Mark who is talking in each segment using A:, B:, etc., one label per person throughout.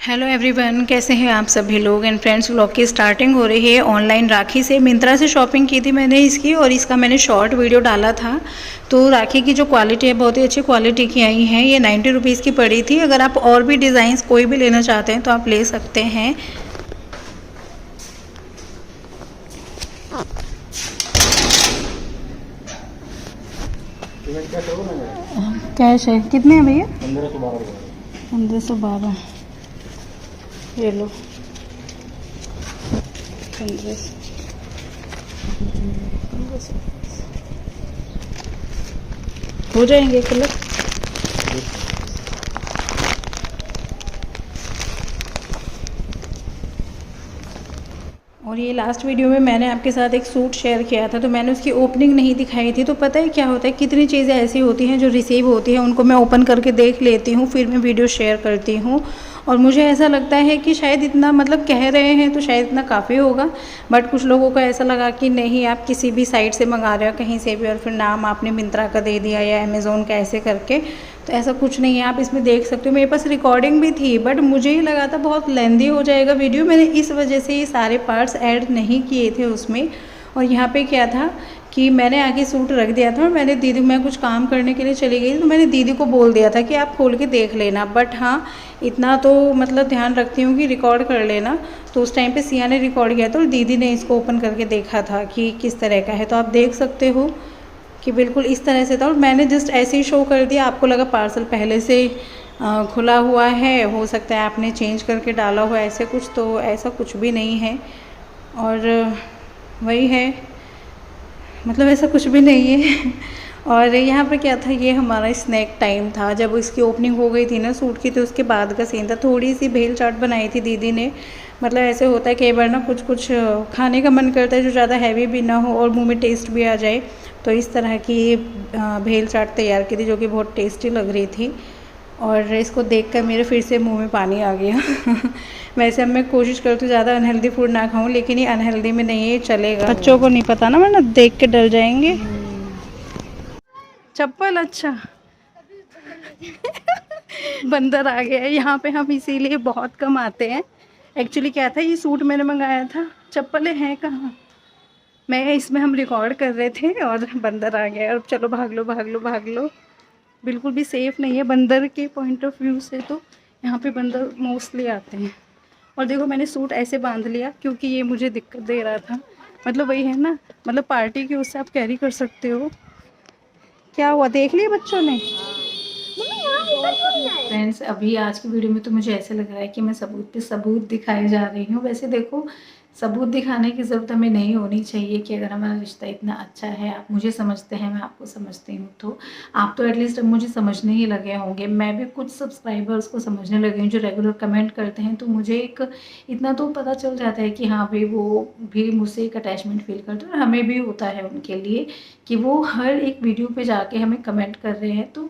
A: Hello everyone, कैसे हैं आप सभी लोग। एंड फ्रेंड्स, व्लॉग की स्टार्टिंग हो रही है ऑनलाइन राखी से। मिंत्रा से शॉपिंग की थी मैंने इसकी, और इसका मैंने शॉर्ट वीडियो डाला था। तो राखी की जो क्वालिटी है बहुत ही अच्छी क्वालिटी की आई है। ये 90 रुपीज़ की पड़ी थी। अगर आप और भी डिज़ाइंस कोई भी लेना चाहते हैं तो आप ले सकते हैं। कैश है कितने हैं भैया? 1512। ये लो 1500। हो जाएंगे कलर। और ये लास्ट वीडियो में मैंने आपके साथ एक सूट शेयर किया था, तो मैंने उसकी ओपनिंग नहीं दिखाई थी। तो पता है क्या होता है, कितनी चीज़ें ऐसी होती हैं जो रिसीव होती हैं, उनको मैं ओपन करके देख लेती हूँ, फिर मैं वीडियो शेयर करती हूँ। और मुझे ऐसा लगता है कि शायद इतना मतलब कह रहे हैं तो शायद इतना काफ़ी होगा, बट कुछ लोगों को ऐसा लगा कि नहीं, आप किसी भी साइट से मंगा रहे हो कहीं से भी, और फिर नाम आपने मिंत्रा का दे दिया या अमेज़ोन का, ऐसे करके। तो ऐसा कुछ नहीं है, आप इसमें देख सकते हो। मेरे पास रिकॉर्डिंग भी थी, बट मुझे ही लगा था बहुत लेंदी हो जाएगा वीडियो। मैंने इस वजह से ये सारे पार्ट्स ऐड नहीं किए थे उसमें। और यहाँ पे क्या था कि मैंने आगे सूट रख दिया था, और मैंने दीदी, मैं कुछ काम करने के लिए चली गई, तो मैंने दीदी को बोल दिया था कि आप खोल के देख लेना। बट हाँ, इतना तो मतलब ध्यान रखती हूँ कि रिकॉर्ड कर लेना। तो उस टाइम पे सिया ने रिकॉर्ड किया था और दीदी ने इसको ओपन करके देखा था कि किस तरह का है। तो आप देख सकते हो कि बिल्कुल इस तरह से था। और मैंने जस्ट ऐसे ही शो कर दिया, आपको लगा पार्सल पहले से खुला हुआ है, हो सकता है आपने चेंज करके डाला हुआ ऐसे कुछ। तो ऐसा कुछ भी नहीं है। और वही है, मतलब ऐसा कुछ भी नहीं है। और यहाँ पर क्या था, ये हमारा स्नैक टाइम था। जब इसकी ओपनिंग हो गई थी ना सूट की, तो उसके बाद का सीन था। थोड़ी सी भेल चाट बनाई थी दीदी ने। मतलब ऐसे होता है कई बार ना, कुछ कुछ खाने का मन करता है जो ज़्यादा हैवी भी ना हो और मुंह में टेस्ट भी आ जाए। तो इस तरह की भेल चाट तैयार की थी, जो कि बहुत टेस्टी लग रही थी। और इसको देखकर मेरे फिर से मुंह में पानी आ गया। वैसे अब मैं कोशिश करती हूँ ज़्यादा अनहेल्दी फूड ना खाऊं, लेकिन ये अनहेल्दी में नहीं है, चलेगा। बच्चों को नहीं पता ना, वरना देख के डर जाएंगे। चप्पल, अच्छा। बंदर आ गया है यहाँ पे। हम इसीलिए बहुत कम आते हैं। एक्चुअली क्या था, ये सूट मैंने मंगाया था, चप्पलें हैं कहाँ। मैं इसमें हम रिकॉर्ड कर रहे थे और बंदर आ गया। और चलो भाग लो भाग लो भाग लो। बिल्कुल भी सेफ़ नहीं है बंदर के पॉइंट ऑफ व्यू से। तो यहाँ पे बंदर मोस्टली आते हैं। और देखो, मैंने सूट ऐसे बांध लिया क्योंकि ये मुझे दिक्कत दे रहा था। मतलब वही है ना, मतलब पार्टी के उससे आप कैरी कर सकते हो। क्या हुआ, देख लिया बच्चों ने? फ्रेंड्स, अभी आज की वीडियो में तो मुझे ऐसे लग रहा है कि मैं सबूत पे सबूत दिखाए जा रही हूँ। वैसे देखो, सबूत दिखाने की ज़रूरत हमें नहीं होनी चाहिए कि अगर हमारा रिश्ता इतना अच्छा है, आप मुझे समझते हैं, मैं आपको समझती हूँ, तो आप तो एटलीस्ट अब मुझे समझने ही लगे होंगे। मैं भी कुछ सब्सक्राइबर्स को समझने लगी हूँ जो रेगुलर कमेंट करते हैं। तो मुझे एक इतना तो पता चल जाता है कि हाँ भाई, वो भी मुझसे एक अटैचमेंट फील करते हैं, और हमें भी होता है उनके लिए कि वो हर एक वीडियो पर जाके हमें कमेंट कर रहे हैं। तो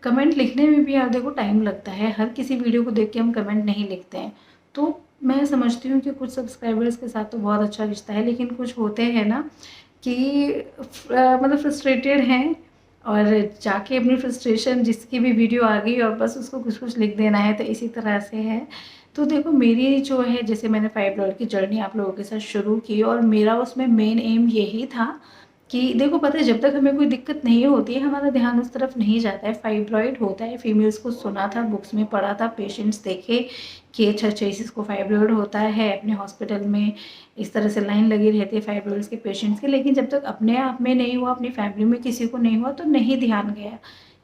A: कमेंट लिखने में भी यार देखो टाइम लगता है, हर किसी वीडियो को देख के हम कमेंट नहीं लिखते हैं। तो मैं समझती हूँ कि कुछ सब्सक्राइबर्स के साथ तो बहुत अच्छा रिश्ता है, लेकिन कुछ होते हैं ना कि मतलब फ्रस्ट्रेटेड हैं, और जाके अपनी फ्रस्ट्रेशन, जिसकी भी वीडियो आ गई और बस उसको कुछ कुछ लिख देना है, तो इसी तरह से है। तो देखो, मेरी जो है, जैसे मैंने फाइब्रॉइड की जर्नी आप लोगों के साथ शुरू की, और मेरा उसमें मेन एम यही था कि देखो, पता है, जब तक हमें कोई दिक्कत नहीं होती है, हमारा ध्यान उस तरफ नहीं जाता है। फाइब्रॉइड होता है, फीमेल्स को सुना था, बुक्स में पढ़ा था, पेशेंट्स देखे कि अच्छा इसको फाइब्रॉइड होता है। अपने हॉस्पिटल में इस तरह से लाइन लगी रहती है फाइब्रॉइड्स के पेशेंट्स की, लेकिन जब तक अपने आप में नहीं हुआ, अपनी फैमिली में किसी को नहीं हुआ, तो नहीं ध्यान गया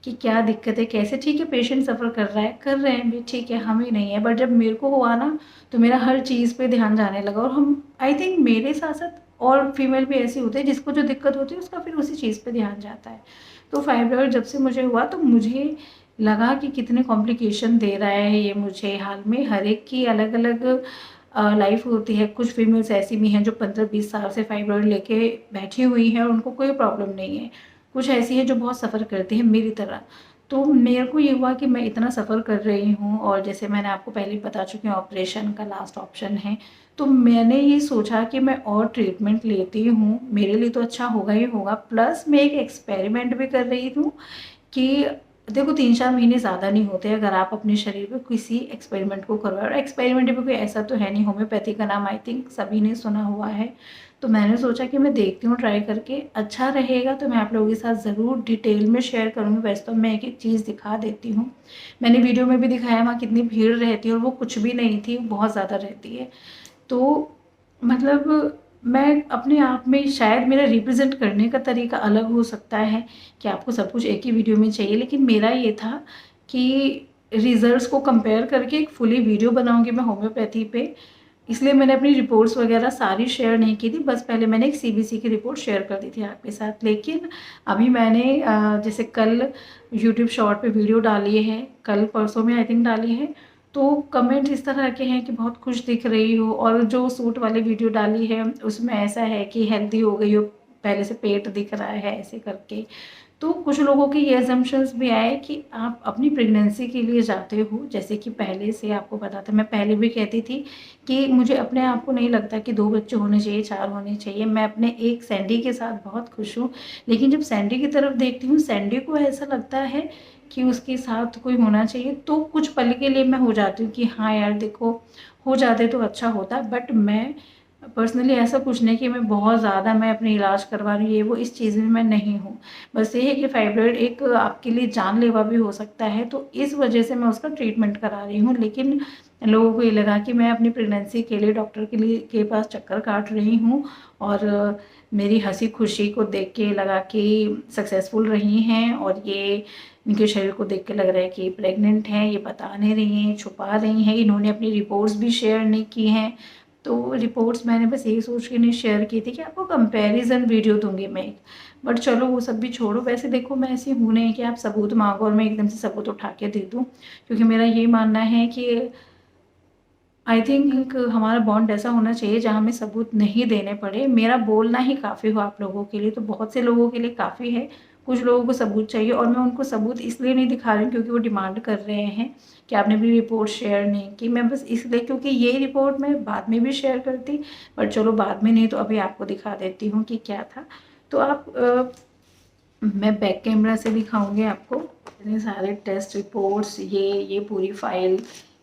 A: कि क्या दिक्कत है, कैसे। ठीक है, पेशेंट सफ़र कर रहा है, कर रहे हैं भी, ठीक है, हम ही नहीं है। बट जब मेरे को हुआ ना, तो मेरा हर चीज़ पे ध्यान जाने लगा। और हम, आई थिंक मेरे साथ साथ और फीमेल भी ऐसी होती है, जिसको जो दिक्कत होती है उसका फिर उसी चीज़ पे ध्यान जाता है। तो फाइब्रॉइड जब से मुझे हुआ, तो मुझे लगा कि कितने कॉम्प्लिकेशन दे रहा है ये मुझे। हाल में हर एक की अलग अलग लाइफ होती है। कुछ फीमेल्स ऐसी भी हैं जो 15-20 साल से फाइब्रॉइड लेके बैठी हुई हैं और उनको कोई प्रॉब्लम नहीं है। कुछ ऐसी है जो बहुत सफ़र करती है मेरी तरह। तो मेरे को ये हुआ कि मैं इतना सफ़र कर रही हूँ, और जैसे मैंने आपको पहले बता चुकी हूँ, ऑपरेशन का लास्ट ऑप्शन है। तो मैंने ये सोचा कि मैं और ट्रीटमेंट लेती हूँ, मेरे लिए तो अच्छा होगा ही होगा। प्लस मैं एक एक्सपेरिमेंट भी कर रही हूँ कि देखो 3-4 महीने ज़्यादा नहीं होते अगर आप अपने शरीर पे किसी एक्सपेरिमेंट को करवाएं। और एक्सपेरिमेंट भी कोई ऐसा तो है नहीं, होम्योपैथी का नाम आई थिंक सभी ने सुना हुआ है। तो मैंने सोचा कि मैं देखती हूँ ट्राई करके, अच्छा रहेगा तो मैं आप लोगों के साथ ज़रूर डिटेल में शेयर करूँगी। वैसे तो मैं एक एक चीज़ दिखा देती हूँ, मैंने वीडियो में भी दिखाया वहाँ कितनी भीड़ रहती है और वो कुछ भी नहीं थी, बहुत ज़्यादा रहती है। तो मतलब मैं अपने आप में शायद मेरा रिप्रेजेंट करने का तरीका अलग हो सकता है कि आपको सब कुछ एक ही वीडियो में चाहिए, लेकिन मेरा ये था कि रिजल्ट्स को कंपेयर करके एक फुली वीडियो बनाऊंगी मैं होम्योपैथी पे। इसलिए मैंने अपनी रिपोर्ट्स वगैरह सारी शेयर नहीं की थी, बस पहले मैंने एक सीबीसी की रिपोर्ट शेयर कर दी थी आपके साथ। लेकिन अभी मैंने जैसे कल यूट्यूब शॉर्ट पे वीडियो डाली है, कल परसों में आई थिंक डाली है, तो कमेंट इस तरह के हैं कि बहुत खुश दिख रही हो। और जो सूट वाली वीडियो डाली है उसमें ऐसा है कि हेल्दी हो गई हो, पहले से पेट दिख रहा है ऐसे करके। तो कुछ लोगों के ये अजम्पशंस भी आए कि आप अपनी प्रेगनेंसी के लिए जाते हो, जैसे कि पहले से आपको पता था, मैं पहले भी कहती थी कि मुझे अपने आप को नहीं लगता कि 2 बच्चे होने चाहिए, 4 होने चाहिए। मैं अपने एक सैंडी के साथ बहुत खुश हूँ, लेकिन जब सैंडी की तरफ देखती हूँ, सैंडी को ऐसा लगता है कि उसके साथ कोई होना चाहिए। तो कुछ पल के लिए मैं हो जाती हूँ कि हाँ यार देखो, हो जाते तो अच्छा होता। बट मैं पर्सनली ऐसा कुछ नहीं कि मैं बहुत ज़्यादा मैं अपने इलाज करवा रही हूँ, ये वो इस चीज़ में मैं नहीं हूँ। बस ये है कि फाइब्रॉइड एक आपके लिए जानलेवा भी हो सकता है, तो इस वजह से मैं उसका ट्रीटमेंट करा रही हूँ। लेकिन लोगों को ये लगा कि मैं अपनी प्रेगनेंसी के लिए डॉक्टर के पास चक्कर काट रही हूँ, और मेरी हंसी खुशी को देख के लगा कि सक्सेसफुल रही हैं, और ये इनके शरीर को देख के लग रहा है कि प्रेग्नेंट हैं, ये बता नहीं रही हैं, छुपा रही हैं। इन्होंने अपनी रिपोर्ट्स भी शेयर नहीं की हैं। तो रिपोर्ट्स मैंने बस यही सोच के नहीं शेयर की थी कि आपको कंपैरिजन वीडियो दूंगी मैं एक। बट चलो वो सब भी छोड़ो। वैसे देखो मैं ऐसी हूँ नहीं कि आप सबूत मांगो और मैं एकदम से सबूत उठा के दे दूँ, क्योंकि मेरा ये मानना है कि आई थिंक हमारा बॉन्ड ऐसा होना चाहिए जहाँ हमें सबूत नहीं देने पड़े। मेरा बोलना ही काफ़ी हो आप लोगों के लिए, तो बहुत से लोगों के लिए काफ़ी है, कुछ लोगों को सबूत चाहिए। और मैं उनको सबूत इसलिए नहीं दिखा रही हूँ क्योंकि वो डिमांड कर रहे हैं कि आपने भी रिपोर्ट शेयर नहीं की। मैं बस इसलिए, क्योंकि ये रिपोर्ट मैं बाद में भी शेयर करती, बट चलो बाद में नहीं तो अभी आपको दिखा देती हूँ कि क्या था। तो आप मैं बैक कैमरा से दिखाऊंगी आपको इतने सारे टेस्ट रिपोर्ट्स, ये पूरी फाइल,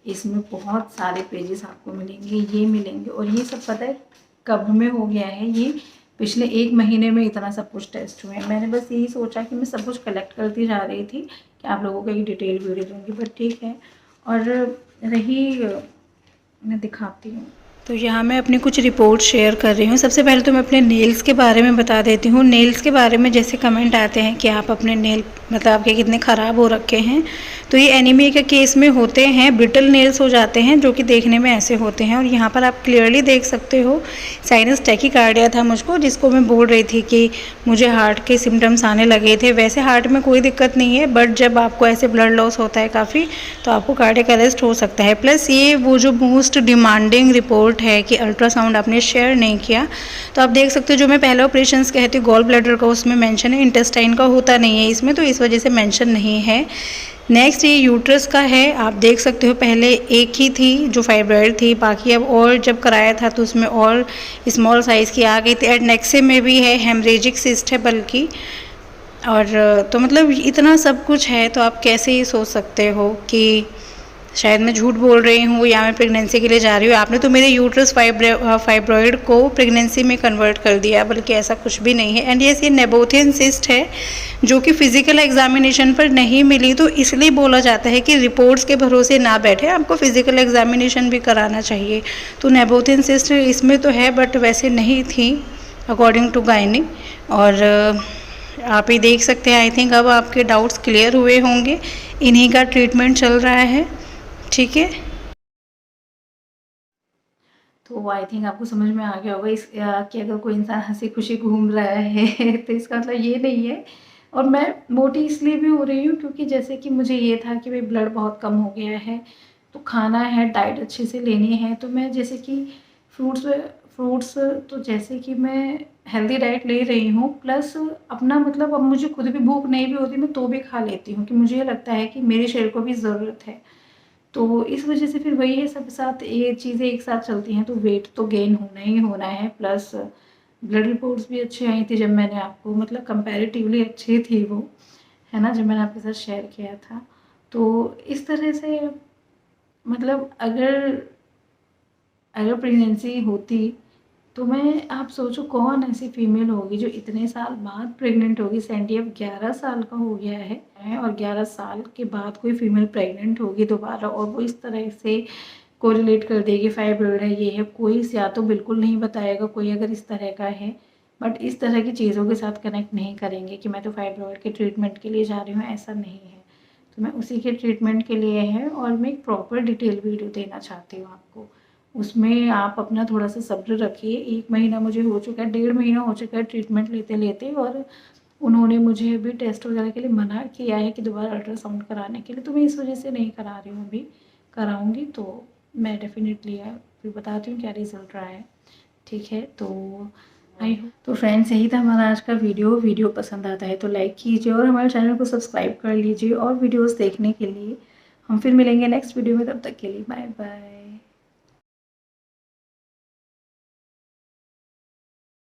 A: इसमें बहुत सारे पेजेस आपको मिलेंगे, ये मिलेंगे। और ये सब पता है कब में हो गया है, ये पिछले 1 महीने में इतना सब कुछ टेस्ट हुए हैं। मैंने बस यही सोचा कि मैं सब कुछ कलेक्ट करती जा रही थी कि आप लोगों को एक डिटेल वीडियो दूँगी, बट ठीक है। और रही, मैं दिखाती हूँ, तो यहाँ मैं अपनी कुछ रिपोर्ट शेयर कर रही हूँ। सबसे पहले तो मैं अपने नेल्स के बारे में बता देती हूँ। नेल्स के बारे में जैसे कमेंट आते हैं कि आप अपने नेल मतलब आपके कितने ख़राब हो रखे हैं, तो ये एनीमिया के केस में होते हैं, ब्रिटल नेल्स हो जाते हैं जो कि देखने में ऐसे होते हैं। और यहाँ पर आप क्लियरली देख सकते हो साइनस टैकीकार्डिया था मुझको, जिसको मैं बोल रही थी कि मुझे हार्ट के सिम्टम्स आने लगे थे। वैसे हार्ट में कोई दिक्कत नहीं है, बट जब आपको ऐसे ब्लड लॉस होता है काफ़ी, तो आपको कार्डियक अरेस्ट हो सकता है। प्लस ये वो जो मोस्ट डिमांडिंग रिपोर्ट है कि अल्ट्रासाउंड आपने शेयर नहीं किया, तो आप देख सकते हो जो मैं पहले ऑपरेशंस कहती हूँ गॉल ब्लैडर का, उसमें मेंशन है, इंटेस्टाइन का होता नहीं है इसमें, तो इस वजह से मेंशन नहीं है। नेक्स्ट ये यूट्रस का है, आप देख सकते हो पहले एक ही थी जो फाइब्रॉइड थी, बाकी अब और जब कराया था तो उसमें और स्मॉल साइज़ की आ गई थी। एंड नेक्स्ट में भी है, हेमरेजिक सिस्ट है बल्कि। और तो मतलब इतना सब कुछ है, तो आप कैसे ये सोच सकते हो कि शायद मैं झूठ बोल रही हूँ या मैं प्रेगनेंसी के लिए जा रही हूँ। आपने तो मेरे यूट्रस फाइब्रॉइड को प्रेगनेंसी में कन्वर्ट कर दिया, बल्कि ऐसा कुछ भी नहीं है। एंड ये नेबोथियन सिस्ट है जो कि फिजिकल एग्जामिनेशन पर नहीं मिली, तो इसलिए बोला जाता है कि रिपोर्ट्स के भरोसे ना बैठे, आपको फिजिकल एग्जामिनेशन भी कराना चाहिए। तो नेबोथियन सिस्ट इसमें तो है, बट वैसे नहीं थी अकॉर्डिंग टू गायनी। और आप ही देख सकते हैं, आई थिंक अब आपके डाउट्स क्लियर हुए होंगे। इन्हीं का ट्रीटमेंट चल रहा है, ठीक है। तो आई थिंक आपको समझ में आ गया होगा कि अगर कोई इंसान हंसी खुशी घूम रहा है तो इसका मतलब ये नहीं है। और मैं मोटी इसलिए भी हो रही हूँ क्योंकि जैसे कि मुझे ये था कि भाई ब्लड बहुत कम हो गया है, तो खाना है, डाइट अच्छे से लेनी है। तो मैं जैसे कि फ्रूट्स फ्रूट्स तो जैसे कि मैं हेल्दी डाइट ले रही हूँ, प्लस अपना मतलब अब मुझे खुद भी भूख नहीं भी होती मैं तो भी खा लेती हूँ कि मुझे ये लगता है कि मेरे शरीर को भी ज़रूरत है। तो इस वजह से फिर वही है, सब साथ ये चीज़ें एक साथ चलती हैं, तो वेट तो गेन होना ही होना है। प्लस ब्लड रिपोर्ट्स भी अच्छी आई थी जब मैंने आपको, मतलब कंपैरेटिवली अच्छी थी वो, है ना, जब मैंने आपके साथ शेयर किया था। तो इस तरह से मतलब अगर प्रेगनेंसी होती तो मैं, आप सोचो कौन ऐसी फीमेल होगी जो इतने साल बाद प्रेग्नेंट होगी। सैंडी अब 11 साल का हो गया है और 11 साल के बाद कोई फीमेल प्रेग्नेंट होगी दोबारा, और वो इस तरह से कोरिलेट कर देगी फाइब्रॉइड है, ये है। कोई या तो बिल्कुल नहीं बताएगा कोई अगर इस तरह का है, बट इस तरह की चीज़ों के साथ कनेक्ट नहीं करेंगे कि मैं तो फाइब्रॉइड के ट्रीटमेंट के लिए जा रही हूँ, ऐसा नहीं है। तो मैं उसी के ट्रीटमेंट के लिए है, और मैं एक प्रॉपर डिटेल वीडियो देना चाहती हूँ आपको। उसमें आप अपना थोड़ा सा सब्र रखिए। 1 महीना मुझे हो चुका है, 1.5 महीना हो चुका है ट्रीटमेंट लेते लेते, और उन्होंने मुझे अभी टेस्ट वगैरह के लिए मना किया है कि दोबारा अल्ट्रासाउंड कराने के लिए, तो मैं इस वजह से नहीं करा रही हूँ। अभी कराऊंगी तो मैं डेफिनेटली फिर बताती हूँ क्या रिज़ल्ट रहा है, ठीक है। तो आई होप, तो फ्रेंड्स यही था हमारा आज का वीडियो पसंद आता है तो लाइक कीजिए और हमारे चैनल को सब्सक्राइब कर लीजिए और वीडियोस देखने के लिए। हम फिर मिलेंगे नेक्स्ट वीडियो में, तब तक के लिए बाय बाय।